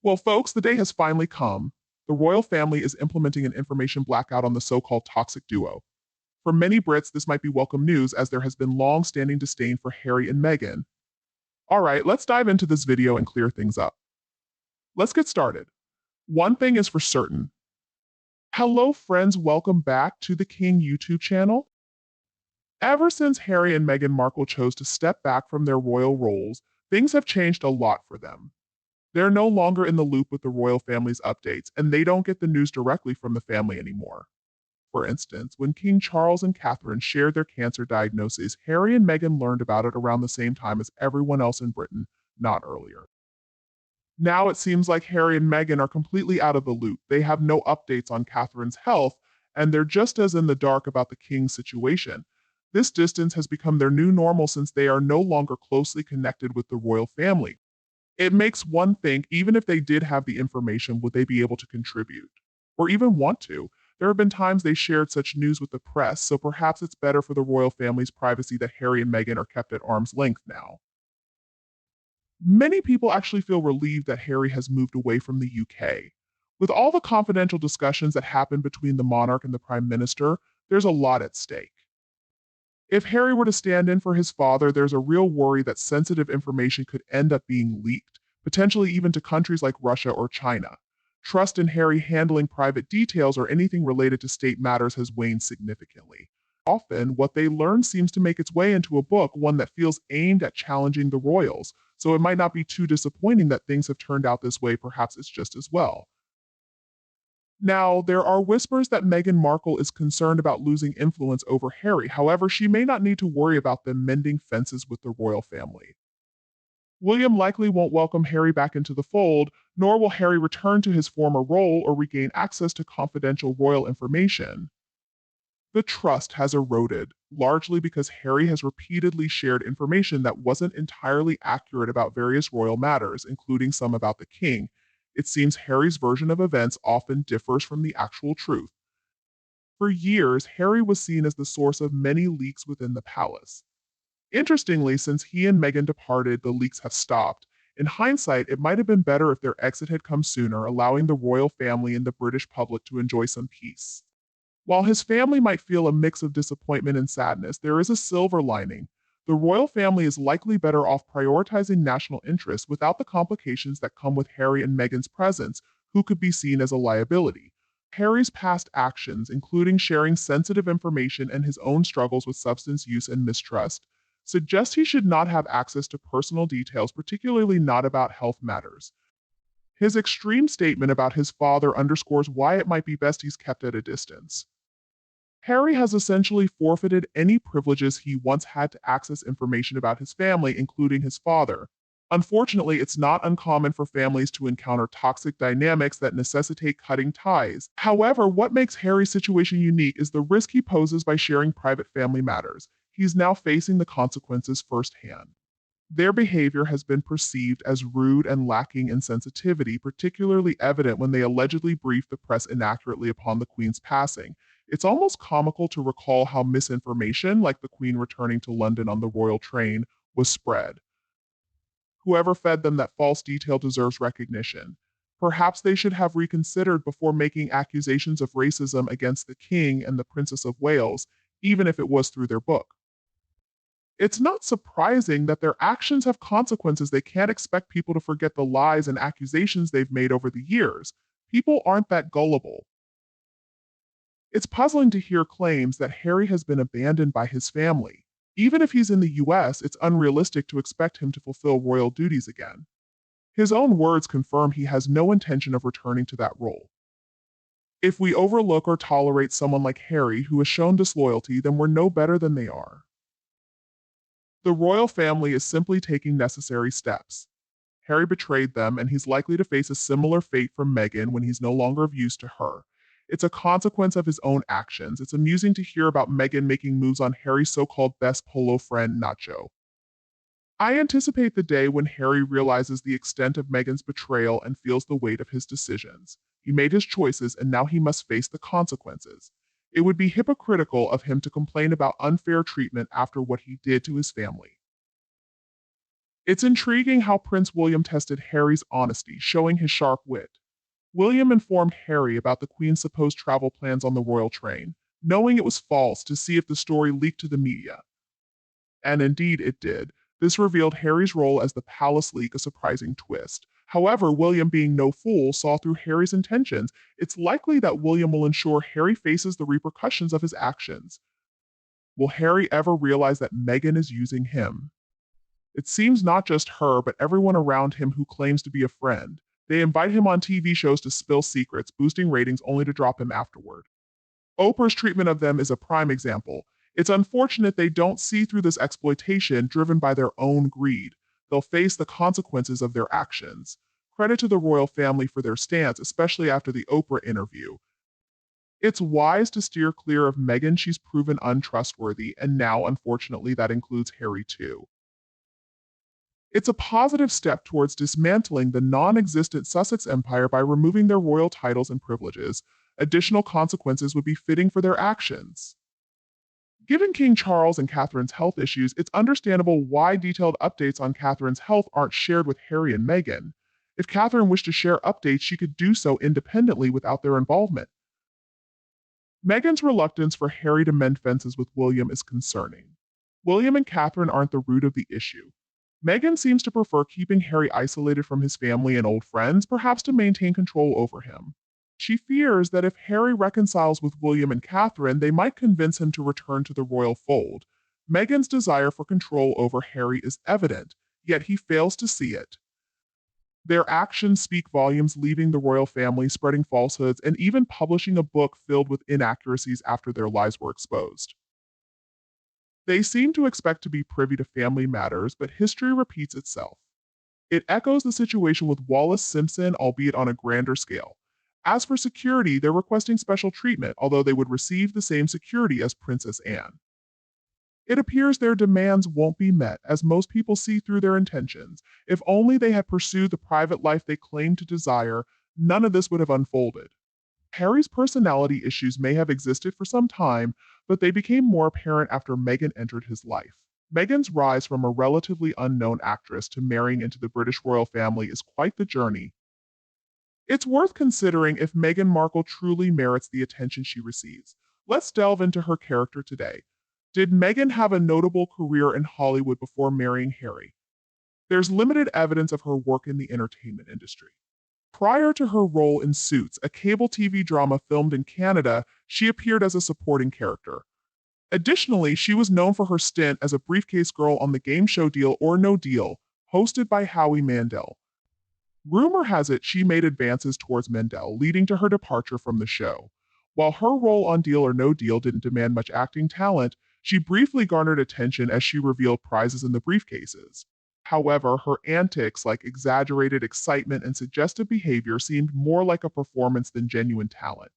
Well, folks, the day has finally come. The royal family is implementing an information blackout on the so-called toxic duo. For many Brits, this might be welcome news as there has been long-standing disdain for Harry and Meghan. All right, let's dive into this video and clear things up. Let's get started. One thing is for certain. Hello, friends. Welcome back to the King YouTube channel. Ever since Harry and Meghan Markle chose to step back from their royal roles, things have changed a lot for them. They're no longer in the loop with the royal family's updates, and they don't get the news directly from the family anymore. For instance, when King Charles and Catherine shared their cancer diagnosis, Harry and Meghan learned about it around the same time as everyone else in Britain, not earlier. Now it seems like Harry and Meghan are completely out of the loop. They have no updates on Catherine's health, and they're just as in the dark about the king's situation. This distance has become their new normal since they are no longer closely connected with the royal family. It makes one think, even if they did have the information, would they be able to contribute? Or even want to? There have been times they shared such news with the press, so perhaps it's better for the royal family's privacy that Harry and Meghan are kept at arm's length now. Many people actually feel relieved that Harry has moved away from the UK. With all the confidential discussions that happen between the monarch and the prime minister, there's a lot at stake. If Harry were to stand in for his father, there's a real worry that sensitive information could end up being leaked, potentially even to countries like Russia or China. Trust in Harry handling private details or anything related to state matters has waned significantly. Often, what they learn seems to make its way into a book, one that feels aimed at challenging the royals, so it might not be too disappointing that things have turned out this way, perhaps it's just as well. Now, there are whispers that Meghan Markle is concerned about losing influence over Harry. However, she may not need to worry about them mending fences with the royal family. William likely won't welcome Harry back into the fold, nor will Harry return to his former role or regain access to confidential royal information. The trust has eroded, largely because Harry has repeatedly shared information that wasn't entirely accurate about various royal matters, including some about the king. It seems Harry's version of events often differs from the actual truth. For years, Harry was seen as the source of many leaks within the palace. Interestingly, since he and Meghan departed, the leaks have stopped. In hindsight, it might have been better if their exit had come sooner, allowing the royal family and the British public to enjoy some peace. While his family might feel a mix of disappointment and sadness, there is a silver lining. The royal family is likely better off prioritizing national interests without the complications that come with Harry and Meghan's presence, who could be seen as a liability. Harry's past actions, including sharing sensitive information and his own struggles with substance use and mistrust, suggest he should not have access to personal details, particularly not about health matters. His extreme statement about his father underscores why it might be best he's kept at a distance. Harry has essentially forfeited any privileges he once had to access information about his family, including his father. Unfortunately, it's not uncommon for families to encounter toxic dynamics that necessitate cutting ties. However, what makes Harry's situation unique is the risk he poses by sharing private family matters. He's now facing the consequences firsthand. Their behavior has been perceived as rude and lacking in sensitivity, particularly evident when they allegedly briefed the press inaccurately upon the Queen's passing. It's almost comical to recall how misinformation, like the Queen returning to London on the royal train, was spread. Whoever fed them that false detail deserves recognition. Perhaps they should have reconsidered before making accusations of racism against the King and the Princess of Wales, even if it was through their book. It's not surprising that their actions have consequences. They can't expect people to forget the lies and accusations they've made over the years. People aren't that gullible. It's puzzling to hear claims that Harry has been abandoned by his family. Even if he's in the US, it's unrealistic to expect him to fulfill royal duties again. His own words confirm he has no intention of returning to that role. If we overlook or tolerate someone like Harry who has shown disloyalty, then we're no better than they are. The royal family is simply taking necessary steps. Harry betrayed them, and he's likely to face a similar fate from Meghan when he's no longer of use to her. It's a consequence of his own actions. It's amusing to hear about Meghan making moves on Harry's so-called best polo friend, Nacho. I anticipate the day when Harry realizes the extent of Meghan's betrayal and feels the weight of his decisions. He made his choices, and now he must face the consequences. It would be hypocritical of him to complain about unfair treatment after what he did to his family. It's intriguing how Prince William tested Harry's honesty, showing his sharp wit. William informed Harry about the Queen's supposed travel plans on the royal train, knowing it was false to see if the story leaked to the media. And indeed it did. This revealed Harry's role as the palace leak a surprising twist. However, William, being no fool, saw through Harry's intentions. It's likely that William will ensure Harry faces the repercussions of his actions. Will Harry ever realize that Meghan is using him? It seems not just her, but everyone around him who claims to be a friend. They invite him on TV shows to spill secrets, boosting ratings only to drop him afterward. Oprah's treatment of them is a prime example. It's unfortunate they don't see through this exploitation driven by their own greed. They'll face the consequences of their actions. Credit to the royal family for their stance, especially after the Oprah interview. It's wise to steer clear of Meghan. She's proven untrustworthy, and now, unfortunately, that includes Harry too. It's a positive step towards dismantling the non-existent Sussex Empire by removing their royal titles and privileges. Additional consequences would be fitting for their actions. Given King Charles and Catherine's health issues, it's understandable why detailed updates on Catherine's health aren't shared with Harry and Meghan. If Catherine wished to share updates, she could do so independently without their involvement. Meghan's reluctance for Harry to mend fences with William is concerning. William and Catherine aren't the root of the issue. Meghan seems to prefer keeping Harry isolated from his family and old friends, perhaps to maintain control over him. She fears that if Harry reconciles with William and Catherine, they might convince him to return to the royal fold. Meghan's desire for control over Harry is evident, yet he fails to see it. Their actions speak volumes, leaving the royal family, spreading falsehoods, and even publishing a book filled with inaccuracies after their lies were exposed. They seem to expect to be privy to family matters, but history repeats itself. It echoes the situation with Wallis Simpson, albeit on a grander scale. As for security, they're requesting special treatment, although they would receive the same security as Princess Anne. It appears their demands won't be met, as most people see through their intentions. If only they had pursued the private life they claim to desire, none of this would have unfolded. Harry's personality issues may have existed for some time, but they became more apparent after Meghan entered his life. Meghan's rise from a relatively unknown actress to marrying into the British royal family is quite the journey. It's worth considering if Meghan Markle truly merits the attention she receives. Let's delve into her character today. Did Meghan have a notable career in Hollywood before marrying Harry? There's limited evidence of her work in the entertainment industry. Prior to her role in Suits, a cable TV drama filmed in Canada, she appeared as a supporting character. Additionally, she was known for her stint as a briefcase girl on the game show Deal or No Deal, hosted by Howie Mandel. Rumor has it she made advances towards Mandel, leading to her departure from the show. While her role on Deal or No Deal didn't demand much acting talent, she briefly garnered attention as she revealed prizes in the briefcases. However, her antics, like exaggerated excitement and suggestive behavior, seemed more like a performance than genuine talent.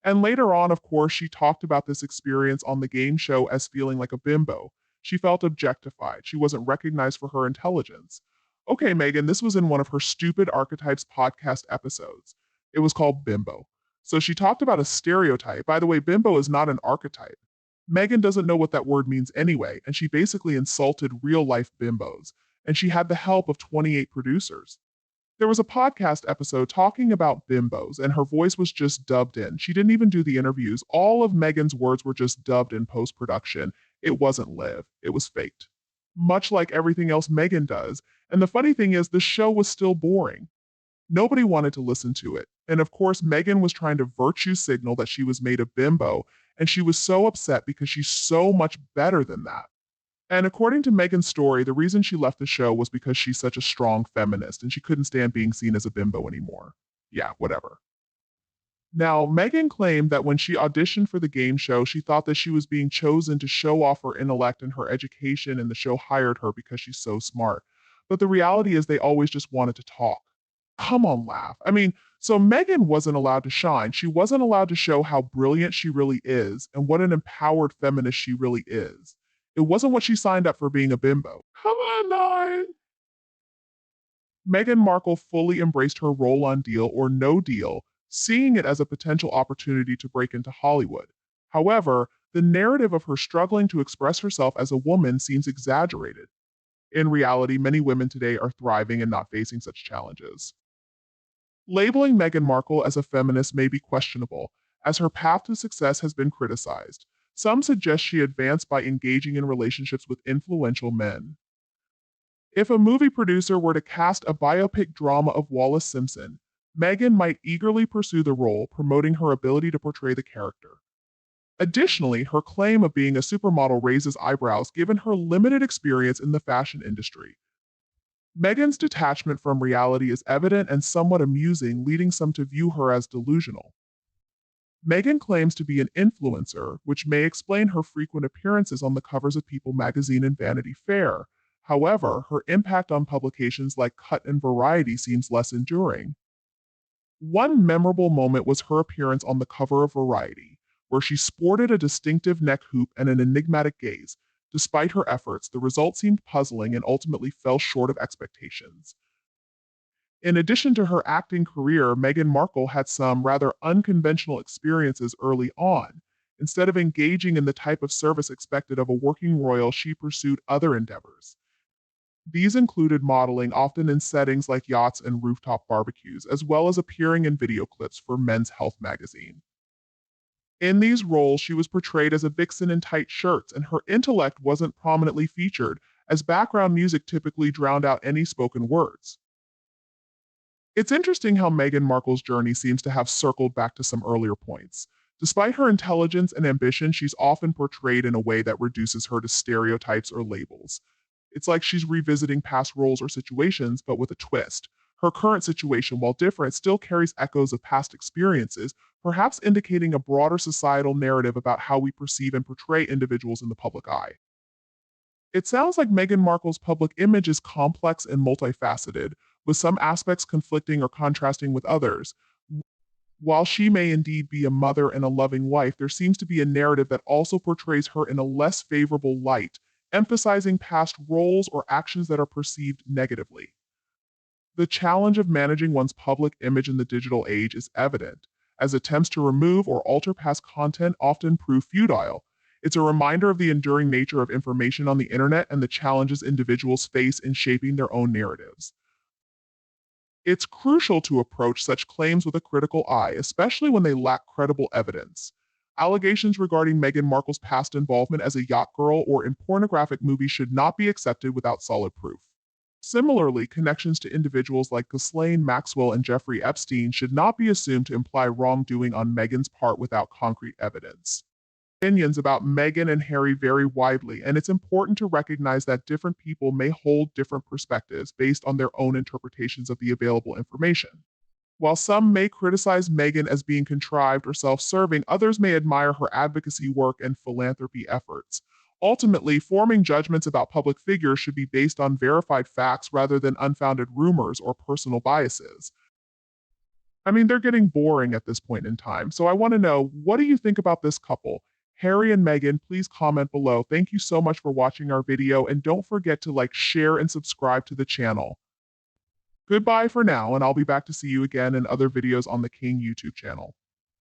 And later on, of course, she talked about this experience on the game show as feeling like a bimbo. She felt objectified. She wasn't recognized for her intelligence. Okay, Meghan, this was in one of her Stupid Archetypes podcast episodes. It was called Bimbo. So she talked about a stereotype. By the way, bimbo is not an archetype. Meghan doesn't know what that word means anyway, and she basically insulted real-life bimbos, and she had the help of 28 producers. There was a podcast episode talking about bimbos, and her voice was just dubbed in. She didn't even do the interviews. All of Meghan's words were just dubbed in post-production. It wasn't live. It was faked. Much like everything else Meghan does. And the funny thing is, the show was still boring. Nobody wanted to listen to it. And of course, Meghan was trying to virtue signal that she was made a bimbo, and she was so upset because she's so much better than that. And according to Meghan's story, the reason she left the show was because she's such a strong feminist and she couldn't stand being seen as a bimbo anymore. Yeah, whatever. Now, Meghan claimed that when she auditioned for the game show, she thought that she was being chosen to show off her intellect and her education, and the show hired her because she's so smart. But the reality is they always just wanted to talk. Come on, laugh. I mean, so Meghan wasn't allowed to shine. She wasn't allowed to show how brilliant she really is and what an empowered feminist she really is. It wasn't what she signed up for being a bimbo. Come on, Nine. Meghan Markle fully embraced her role on Deal or No Deal, seeing it as a potential opportunity to break into Hollywood. However, the narrative of her struggling to express herself as a woman seems exaggerated. In reality, many women today are thriving and not facing such challenges. Labeling Meghan Markle as a feminist may be questionable, as her path to success has been criticized. Some suggest she advanced by engaging in relationships with influential men. If a movie producer were to cast a biopic drama of Wallace Simpson, Meghan might eagerly pursue the role, promoting her ability to portray the character. Additionally, her claim of being a supermodel raises eyebrows given her limited experience in the fashion industry. Meghan's detachment from reality is evident and somewhat amusing, leading some to view her as delusional. Meghan claims to be an influencer, which may explain her frequent appearances on the covers of People magazine and Vanity Fair. However, her impact on publications like Cut and Variety seems less enduring. One memorable moment was her appearance on the cover of Variety, where she sported a distinctive neck hoop and an enigmatic gaze. Despite her efforts, the result seemed puzzling and ultimately fell short of expectations. In addition to her acting career, Meghan Markle had some rather unconventional experiences early on. Instead of engaging in the type of service expected of a working royal, she pursued other endeavors. These included modeling, often in settings like yachts and rooftop barbecues, as well as appearing in video clips for Men's Health magazine. In these roles, she was portrayed as a vixen in tight shirts, and her intellect wasn't prominently featured, as background music typically drowned out any spoken words. It's interesting how Meghan Markle's journey seems to have circled back to some earlier points. Despite her intelligence and ambition, she's often portrayed in a way that reduces her to stereotypes or labels. It's like she's revisiting past roles or situations, but with a twist. Her current situation, while different, still carries echoes of past experiences, perhaps indicating a broader societal narrative about how we perceive and portray individuals in the public eye. It sounds like Meghan Markle's public image is complex and multifaceted, with some aspects conflicting or contrasting with others. While she may indeed be a mother and a loving wife, there seems to be a narrative that also portrays her in a less favorable light, emphasizing past roles or actions that are perceived negatively. The challenge of managing one's public image in the digital age is evident, as attempts to remove or alter past content often prove futile. It's a reminder of the enduring nature of information on the internet and the challenges individuals face in shaping their own narratives. It's crucial to approach such claims with a critical eye, especially when they lack credible evidence. Allegations regarding Meghan Markle's past involvement as a yacht girl or in pornographic movies should not be accepted without solid proof. Similarly, connections to individuals like Ghislaine Maxwell and Jeffrey Epstein should not be assumed to imply wrongdoing on Meghan's part without concrete evidence. Opinions about Meghan and Harry vary widely, and it's important to recognize that different people may hold different perspectives based on their own interpretations of the available information. While some may criticize Meghan as being contrived or self-serving, others may admire her advocacy work and philanthropy efforts. Ultimately, forming judgments about public figures should be based on verified facts rather than unfounded rumors or personal biases. I mean, they're getting boring at this point in time, so I want to know, what do you think about this couple? Harry and Meghan, please comment below. Thank you so much for watching our video, and don't forget to like, share, and subscribe to the channel. Goodbye for now, and I'll be back to see you again in other videos on the King YouTube channel.